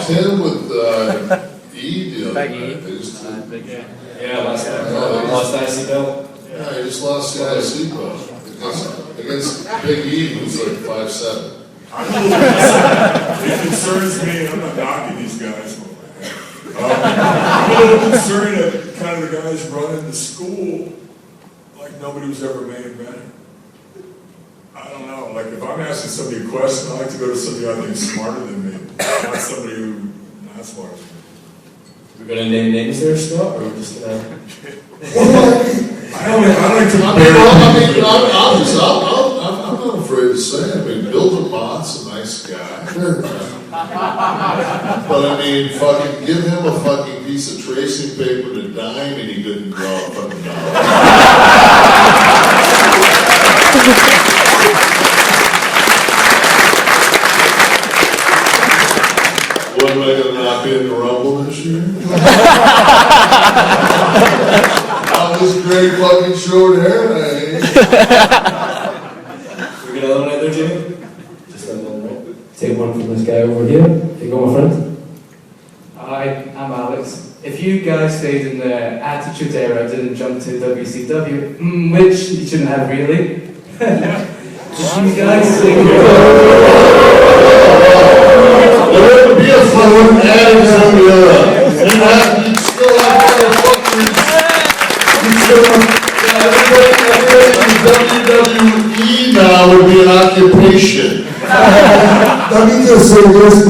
in with E the other night. Yeah, last IC belt. Yeah, he just lost the IC belt against Big E, who's like 5'7". It concerns me, I'm not knocking these guys. I'm a little concerned that kind of the guys running the school like nobody was ever main event. I don't know, like if I'm asking somebody a question, I like to go to somebody I think is smarter than me, not somebody who's not smarter than me. We're gonna name names there, Scott, or we're just gonna... I don't like to I'm not afraid to say it. I mean, Bill DeMott's a nice guy. But I mean, fucking give him a fucking piece of tracing paper to dime and he couldn't draw a fucking dollar. What am I gonna knock in the Rumble this year? On this great fucking short hair, I ain't. We got another one out there, Jimmy? Just another one, right? Take one from this guy over here. There you go, my friend. Hi, I'm Alex. If you guys stayed in the Attitude Era and didn't jump to WCW, which you shouldn't have really, you guys think There wouldn't be a fun one attitude era. You'd still have motherfuckers. You'd still have, everybody in WWE now would be an occupation. Let me just say this,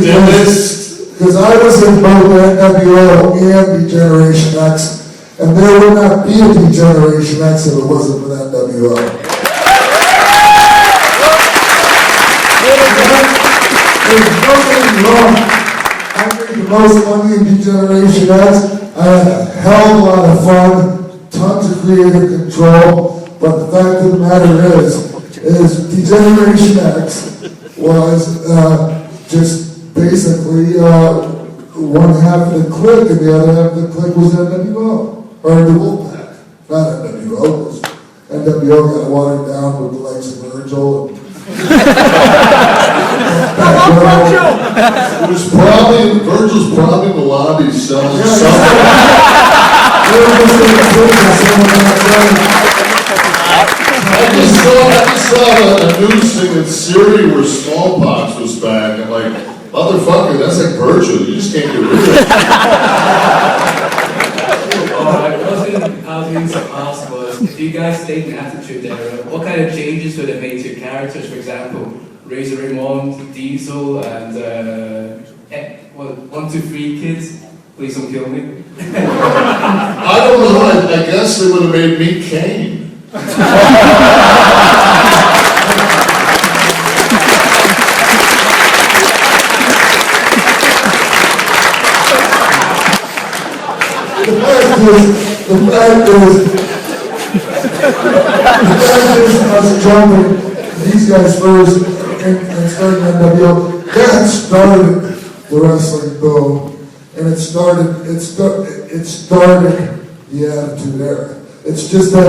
because I was in both NWO and D-Generation X, and there would not be a D-Generation X if it wasn't for that NWO. There's nothing wrong. I made the most money in D-Generation X. I had a hell of a lot of fun, tons of creative control, but the fact of the matter is D-Generation X was just basically one half of the clique, and the other half of the clique was NWO, or the Wolfpac, not NWO, because NWO got watered down with the likes of Virgil. Virgil's probably in the lobby selling something. I just saw a news thing in Syria where smallpox was back. I'm like, motherfucker, that's like Virgil. You just can't get rid of it. I was going to ask was, if you guys stayed in the Attitude Era, what kind of changes would it make to your characters? For example, Razor Ramon, Diesel, and 1, 2, 3 kids. Please don't kill me. I don't know. I guess they would have made me Kane. The fact is, us jumping these guys first and starting NWO, that started the wrestling boom, and it started the Attitude Era. It's just that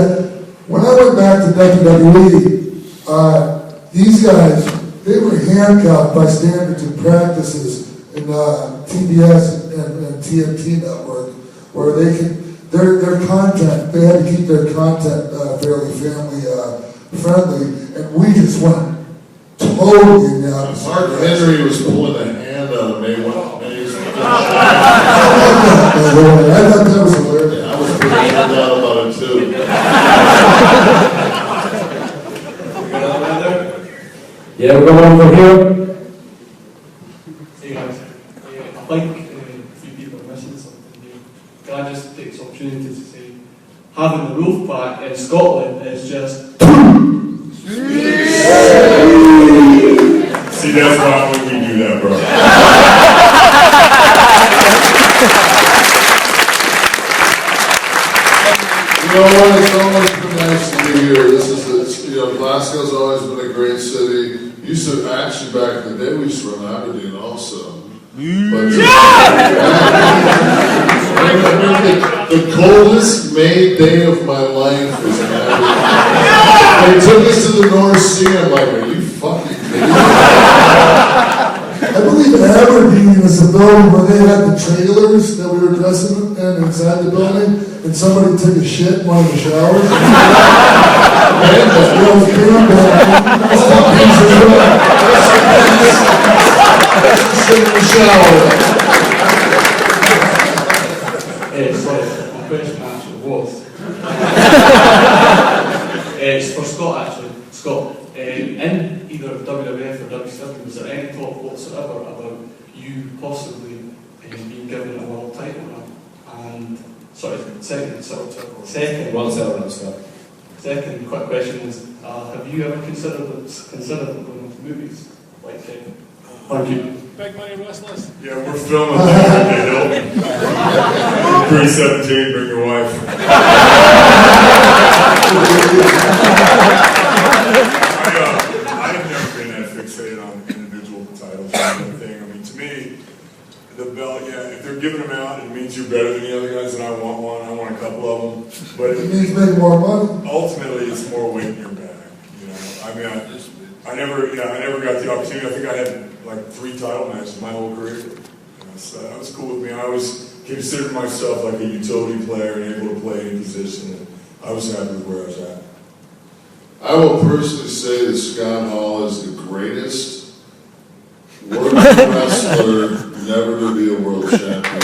when I went back to WWE, these guys, they were handcuffed by standards and practices in TBS and TNT network, where their content, they had to keep their content fairly family friendly, and we just went totally in the opposite. Mark Henry was pulling a hand out of me one day. I thought that was hilarious. Yeah, I was pretty burned out about it too. Yeah, we're going over here. Hey guys, I like a few people are missing something here. Can I just take this opportunity to say, having the Wolfpac in Scotland is just... See, that's why when we do that, bro. You know what? It's always been nice to be here. Glasgow's always been a great city. Used to actually back in the day we used to run Aberdeen also. But the coldest May day of my life was in Aberdeen. They took us to the North Sea. I'm like, are you fucking kidding me? I believe Aberdeen is a building where they had the trailers that we were dressing in inside the building, and somebody took a shit in one of the showers. Sit in the shower. Sorry, my question actually was. It's for Scott actually. Scott, in either WWF or WCW, was there any talk whatsoever about you possibly being given a world title run? And second, One cell, Scott. second quick question is, have you ever considered going into movies like Thank you. Big money wrestlers. Yeah, we're filming that in Hilton. 317, bring your wife. I've never been that fixated on individual titles or anything. I mean, to me, the belt, yeah, if they're giving them out, it means you're better than the other guys, and I want one. I want a couple of them. But It means making more money. ultimately, it's more weight in your bag. You know, I mean, I never got the opportunity. I think I had like 3 title matches my whole career. You know, so that was cool with me. I always considered myself like a utility player and able to play any position. And I was happy with where I was at. I will personally say that Scott Hall is the greatest world wrestler never to be a world champion.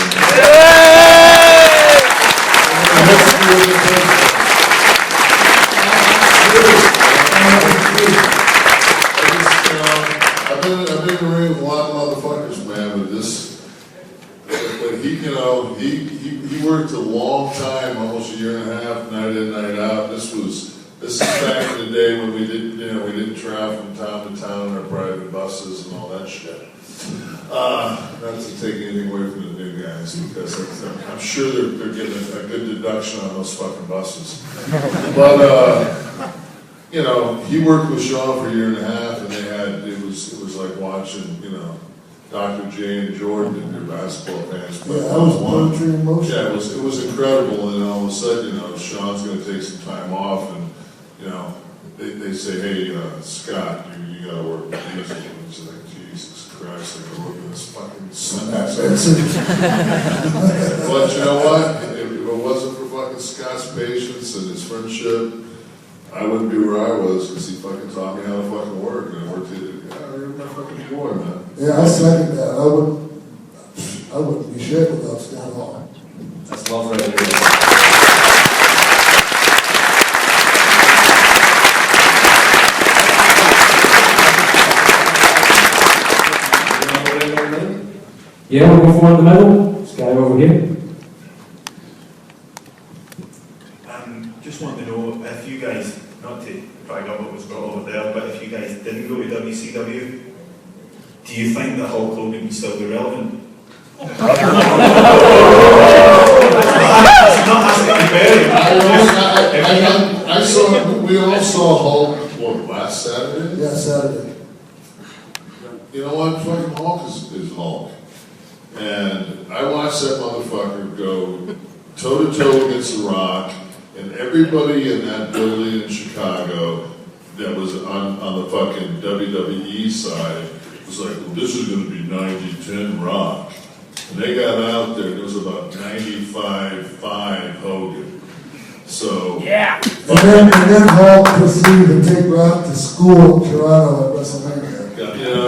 I've been in the ring with a lot of motherfuckers, man, but he worked a long time, almost a year and a half, night in, night out. This is back in the day when we didn't travel from town to town in our private buses and all that shit. Not to take anything away from the new guys, because I'm sure they're getting a good deduction on those fucking buses. But you know, he worked with Shaw for a year and a half, and it was like watching, you know, Dr. J and Jordan and their basketball fans play. Yeah, that was poetry in motion. Yeah, it was incredible, and then all of a sudden, you know, Sean's going to take some time off, and you know, they say, hey, Scott, you got to work with these. And he's like, Jesus Christ, I got to work with this fucking snap. But you know what? If it wasn't for fucking Scott's patience and his friendship, I wouldn't be where I was, because he fucking taught me how to fucking work, and I worked it. Yeah, you're my fucking boy, man. Yeah, I second that. I wouldn't be shit without Scott Hall. That's love right there. Yeah, we'll go for one in the middle. This guy over here. Just want to know if you guys, not to brag up what was got over there, but if you guys didn't go to WCW, do you think that Hulk Hogan would still be relevant? Not asking you very. We all saw Hulk, what, last Saturday? Yeah, Saturday. You know what? Fucking Hulk is Hulk. And I watched that motherfucker go toe-to-toe against The Rock, and everybody in that building in Chicago that was on the fucking WWE side was like, well, this is going to be 90-10 Rock. And they got out there, and it was about 95-5 Hogan. So... Yeah! And then Hulk proceeded to take Rock to school in Toronto at WrestleMania. You know,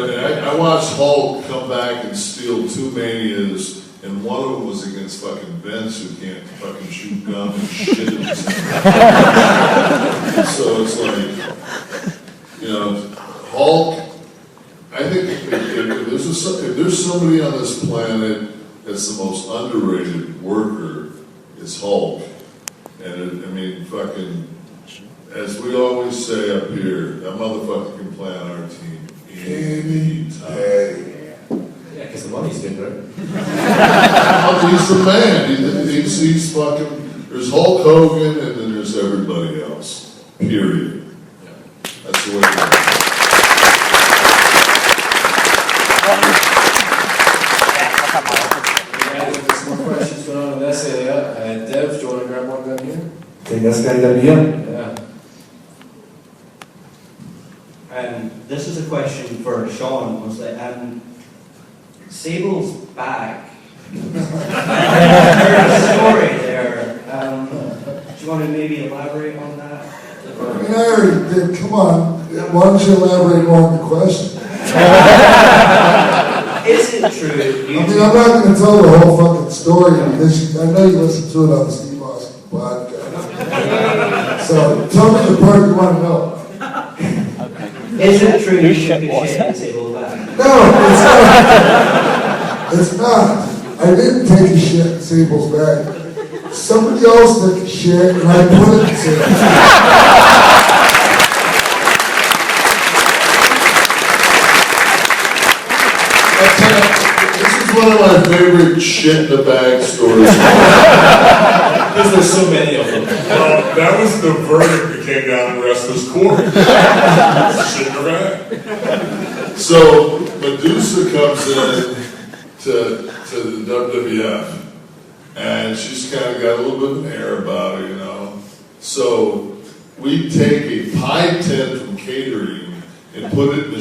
I watched Hulk come back and steal 2 Manias, and one of them was against fucking Vince, who can't fucking shoot gum and shit in his hand. So it's like, you know, Hulk, I think if there's somebody on this planet that's the most underrated worker, it's Hulk. And I mean, fucking, as we always say up here, that motherfucker can play on our team any time. Yeah, because the money's good, right? He's the man. He's fucking. There's Hulk Hogan, and then there's everybody else. Period. Yeah. That's the way it is. There's more questions going on in this area. Dev, do you want to grab one down here? Take this guy down here. Yeah. This is a question for Sean. Was that Sable's back. There's a story there. Do you want to maybe elaborate on that? I mean, I already did. Come on. Why don't you elaborate more on the question? Is it true? I mean, I'm not going to tell the whole fucking story because I know you listen to it on the Steve Austin podcast. So tell me the part you want to know. Is it true you took a shit in Sable's back? No, it's not. It's not. I didn't take a shit in Sable's bag. Somebody else took a shit and I put it in Sable's bag. This is one of my favorite shit in the bag stories. Because there's so many of them. Well, that was the verdict that came down in Wrestler's Court. Shit in the bag. So Medusa comes in to the WWF, and she's kind of got a little bit of an air about her, you know. So we take a pie tin from catering and put it in the